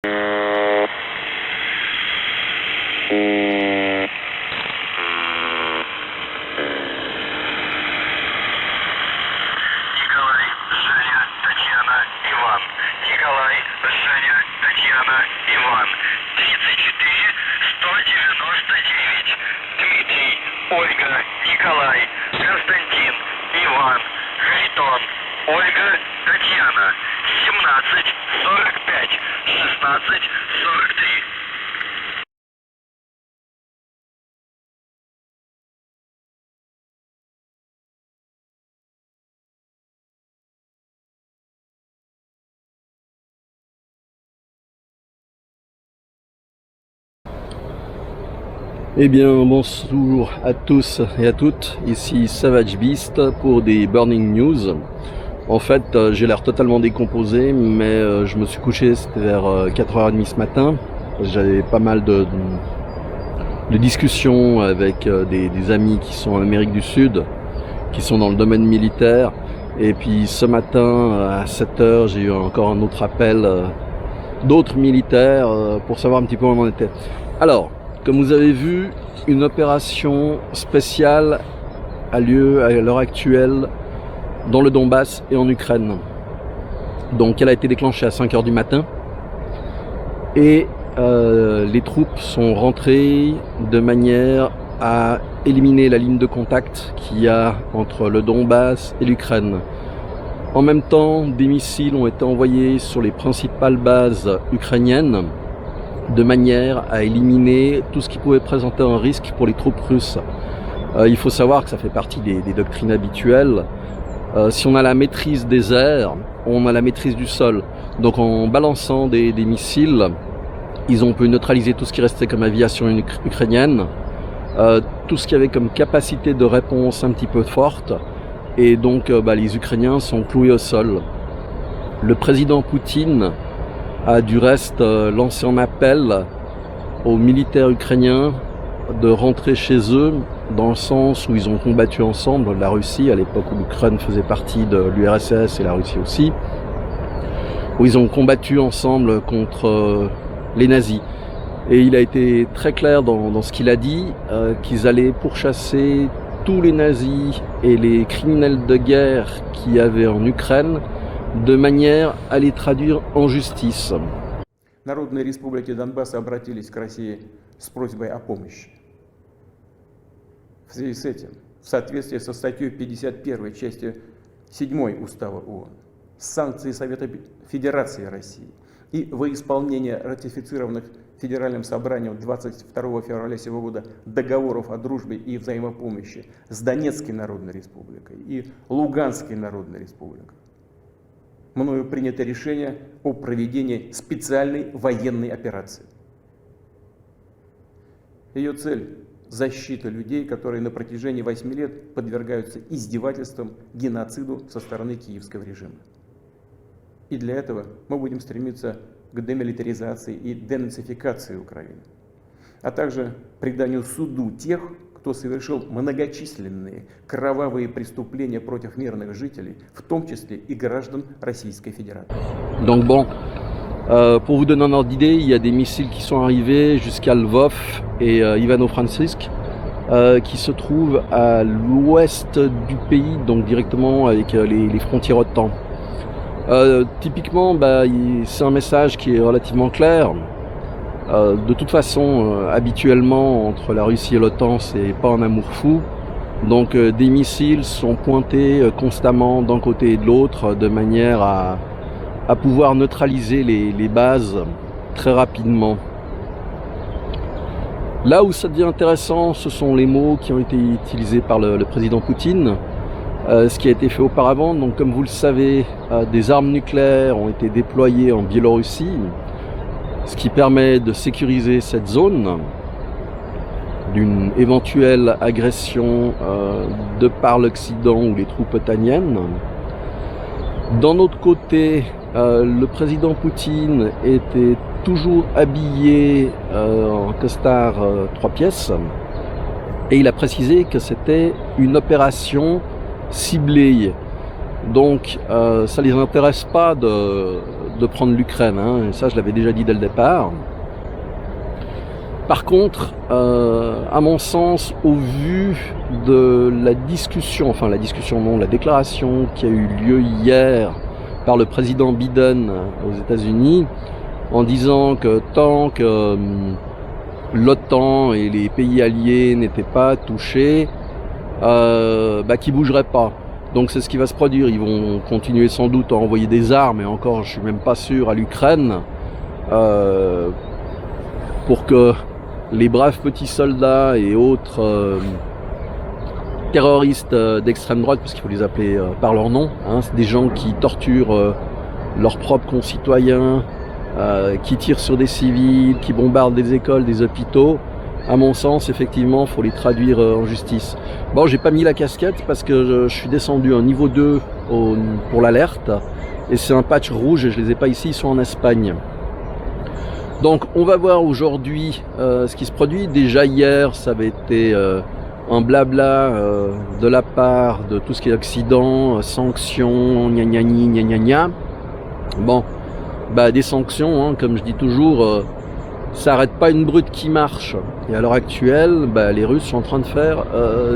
Ольга, Николай, Константин, Иван, Харитон, Ольга, Татьяна, 17, 45, 16, 43. Eh bien, bonjour à tous et à toutes, ici Savage Beast pour des Burning News. En fait, j'ai l'air totalement décomposé, mais je me suis couché, c'était vers 4h30 ce matin. J'avais pas mal de discussions avec des amis qui sont en Amérique du Sud, qui sont dans le domaine militaire. Et puis ce matin, à 7h, j'ai eu encore un autre appel d'autres militaires pour savoir un petit peu où on en était. Alors, comme vous avez vu, une opération spéciale a lieu à l'heure actuelle dans le Donbass et en Ukraine. Donc elle a été déclenchée à 5h du matin et les troupes sont rentrées de manière à éliminer la ligne de contact qu'il y a entre le Donbass et l'Ukraine. En même temps, des missiles ont été envoyés sur les principales bases ukrainiennes de manière à éliminer tout ce qui pouvait présenter un risque pour les troupes russes. Il faut savoir que ça fait partie des doctrines habituelles. Si on a la maîtrise des airs, on a la maîtrise du sol. Donc en balançant des missiles, ils ont pu neutraliser tout ce qui restait comme aviation ukrainienne, tout ce qui avait comme capacité de réponse un petit peu forte, et donc les Ukrainiens sont cloués au sol. Le président Poutine a du reste lancé un appel aux militaires ukrainiens de rentrer chez eux, dans le sens où ils ont combattu ensemble, la Russie à l'époque où l'Ukraine faisait partie de l'URSS et la Russie aussi, où ils ont combattu ensemble contre les nazis. Et il a été très clair dans ce qu'il a dit, qu'ils allaient pourchasser tous les nazis et les criminels de guerre qu'il y avait en Ukraine, de manière à les traduire en justice. Народные республики Донбасса обратились к России с просьбой о помощи. В связи с этим, в соответствии со статьей 51 части 7 Устава ООН, санкции Совета Федерации России и во исполнение ратифицированных Федеральным собранием 22 февраля сего года договоров о дружбе и взаимопомощи с Донецкой Народной Республикой и Луганской Народной Республикой, мною принято решение о проведении специальной военной операции. Ее цель – защита людей, которые на протяжении 8 лет подвергаются издевательствам, геноциду со стороны киевского режима. И для этого мы будем стремиться к демилитаризации и денацификации Украины, а также преданию суду тех, кто совершил многочисленные кровавые преступления против мирных жителей, в том числе и граждан Российской Fédération. Donc bon, pour vous donner un ordre d'idée, il y a des missiles qui sont arrivés jusqu'à Lvov et Ivano-Frankivsk, qui se trouvent à l'ouest du pays, donc directement avec les frontières OTAN. Typiquement, c'est un message qui est relativement clair. De toute façon, habituellement, entre la Russie et l'OTAN, c'est pas un amour fou. Donc des missiles sont pointés constamment d'un côté et de l'autre, de manière à pouvoir neutraliser les bases très rapidement. Là où ça devient intéressant, ce sont les mots qui ont été utilisés par le président Poutine. Ce qui a été fait auparavant, donc comme vous le savez, des armes nucléaires ont été déployées en Biélorussie, ce qui permet de sécuriser cette zone d'une éventuelle agression de par l'Occident ou les troupes otaniennes. D'un autre côté, le président Poutine était toujours habillé en costard 3 pièces et il a précisé que c'était une opération ciblée. Donc ça ne les intéresse pas de de prendre l'Ukraine, hein, et ça je l'avais déjà dit dès le départ. Par contre, à mon sens, au vu de la discussion, enfin la discussion non, la déclaration qui a eu lieu hier par le président Biden aux États-Unis, en disant que tant que l'OTAN et les pays alliés n'étaient pas touchés, qu'ils bougeraient pas. Donc c'est ce qui va se produire. Ils vont continuer sans doute à envoyer des armes, et encore je suis même pas sûr, à l'Ukraine, pour que les braves petits soldats et autres terroristes d'extrême droite, parce qu'il faut les appeler par leur nom, hein, c'est des gens qui torturent leurs propres concitoyens, qui tirent sur des civils, qui bombardent des écoles, des hôpitaux. À mon sens, effectivement, il faut les traduire en justice. Bon, j'ai pas mis la casquette parce que je suis descendu en niveau 2 pour l'alerte, et c'est un patch rouge et je les ai pas ici, ils sont en Espagne. Donc on va voir aujourd'hui ce qui se produit. Déjà hier, ça avait été un blabla de la part de tout ce qui est Occident, sanctions, gna gna gna gna gna. Bon, des sanctions, hein, comme je dis toujours, ça n'arrête pas une brute qui marche. Et à l'heure actuelle, les Russes sont en train de faire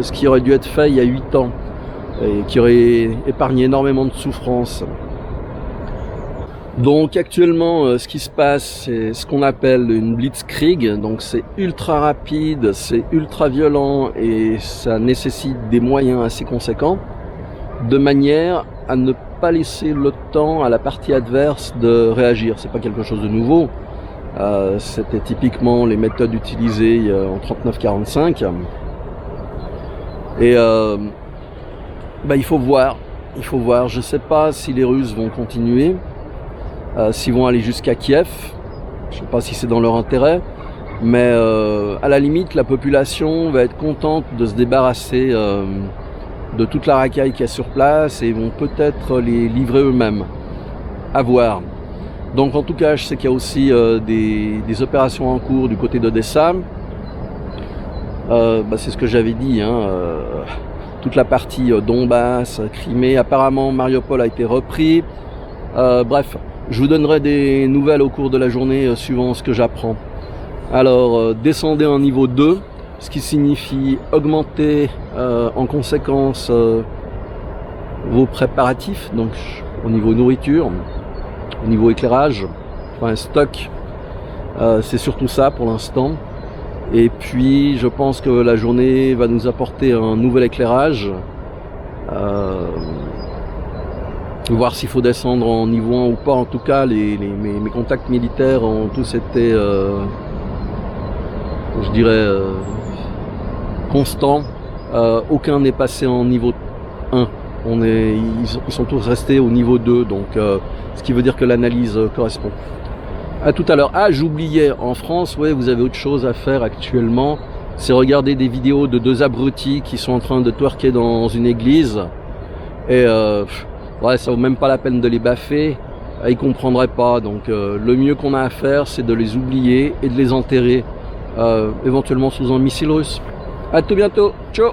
ce qui aurait dû être fait il y a 8 ans, et qui aurait épargné énormément de souffrance. Donc actuellement, ce qui se passe, c'est ce qu'on appelle une blitzkrieg. Donc c'est ultra rapide, c'est ultra violent, et ça nécessite des moyens assez conséquents, de manière à ne pas laisser le temps à la partie adverse de réagir. C'est pas quelque chose de nouveau. C'était typiquement les méthodes utilisées en 39-45. Et il faut voir. Je sais pas si les Russes vont continuer. S'ils vont aller jusqu'à Kiev, je ne sais pas si c'est dans leur intérêt, mais à la limite, la population va être contente de se débarrasser de toute la racaille qu'il y a sur place, et vont peut-être les livrer eux-mêmes. À voir. Donc en tout cas, je sais qu'il y a aussi des opérations en cours du côté d'Odessa. C'est ce que j'avais dit, hein, toute la partie Donbass, Crimée, apparemment Mariupol a été repris. Bref. Je vous donnerai des nouvelles au cours de la journée suivant ce que j'apprends. Alors, descendez en niveau 2, ce qui signifie augmenter en conséquence vos préparatifs, donc au niveau nourriture, au niveau éclairage, enfin stock, c'est surtout ça pour l'instant. Et puis, je pense que la journée va nous apporter un nouvel éclairage. Voir s'il faut descendre en niveau 1 ou pas. En tout cas, mes contacts militaires ont tous été, je dirais, constants. Aucun n'est passé en niveau 1. Ils sont tous restés au niveau 2, donc ce qui veut dire que l'analyse correspond. À tout à l'heure. Ah, j'oubliais, en France, ouais, vous avez autre chose à faire actuellement. C'est regarder des vidéos de 2 abrutis qui sont en train de twerker dans une église. Et ouais, ça vaut même pas la peine de les baffer, ils comprendraient pas. Donc le mieux qu'on a à faire, c'est de les oublier et de les enterrer, éventuellement sous un missile russe. À tout bientôt, ciao.